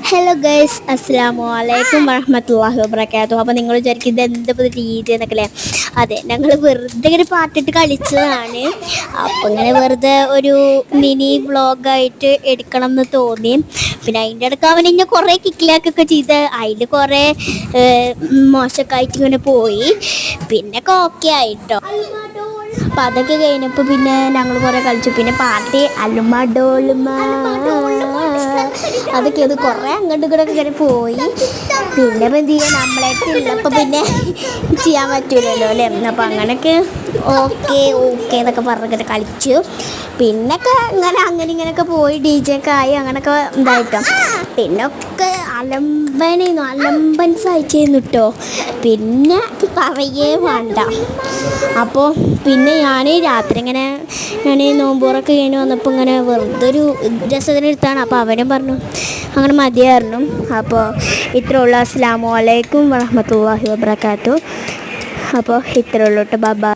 Hello guys, അസ്സലാമു അലൈക്കും വറഹ്മത്തുള്ളാഹി വബറകാതുഹു. അപ്പോൾ നിങ്ങൾ വിചാരിക്കും ഇത് എന്താ രീതി എന്നൊക്കെ അല്ലേ? അതെ, ഞങ്ങൾ വെറുതെ ഇങ്ങനെ പാട്ടിട്ട് കളിച്ചതാണ്. അപ്പോൾ ഇങ്ങനെ വെറുതെ ഒരു മിനി വ്ളോഗായിട്ട് എടുക്കണം എന്ന് തോന്നി. പിന്നെ അതിൻ്റെ ഇടയ്ക്ക് അവൻ ഇങ്ങനെ കുറേ കിക്കിലാക്കൊക്കെ ചെയ്ത് അതിൽ കുറേ മോശക്കായിട്ട് ഇങ്ങനെ പോയി. പിന്നെ ഓക്കെ ആയിട്ടോ. അപ്പം അതൊക്കെ കഴിഞ്ഞപ്പോൾ പിന്നെ ഞങ്ങൾ കുറേ കളിച്ചു. പിന്നെ പാട്ട് അലുമ അതൊക്കെ അത് കുറേ അങ്ങോട്ടും ഇങ്ങോട്ടൊക്കെ ഇങ്ങനെ പോയി. പിന്നെ ഇപ്പം എന്ത് ചെയ്യാൻ, നമ്മളായിട്ട് ഉള്ളപ്പോൾ പിന്നെ ചെയ്യാൻ പറ്റൂലല്ലോ അല്ലേ? അപ്പം അങ്ങനെയൊക്കെ ഓക്കെ എന്നൊക്കെ പറഞ്ഞിട്ട് കളിച്ചു. പിന്നൊക്കെ അങ്ങനെ ഇങ്ങനെയൊക്കെ പോയി ഡി ജെ ഒക്കെ ആയി അങ്ങനെയൊക്കെ ഇതായിട്ടോ. പിന്നൊക്കെ അലമ്പൻ സഹിച്ചിരുന്നു കേട്ടോ. പിന്നെ പറയേ വേണ്ട. അപ്പോൾ പിന്നെ ഞാൻ രാത്രി ഞാൻ നോമ്പൂറൊക്കെ കഴിഞ്ഞ് വന്നപ്പോൾ ഇങ്ങനെ വെറുതെ ഒരു രസത്തിനെടുത്താണ്. അപ്പോൾ അവനും പറഞ്ഞു അങ്ങനെ മതിയായിരുന്നു. അപ്പോൾ ഇത്രേ ഉള്ളൂ. അസ്സലാമു അലൈക്കും വറഹ്മത്തുള്ളാഹി വബറകാതുഹു. അപ്പോൾ ഇത്രേ ഉള്ളൂ കേട്ടോ. ബൈ.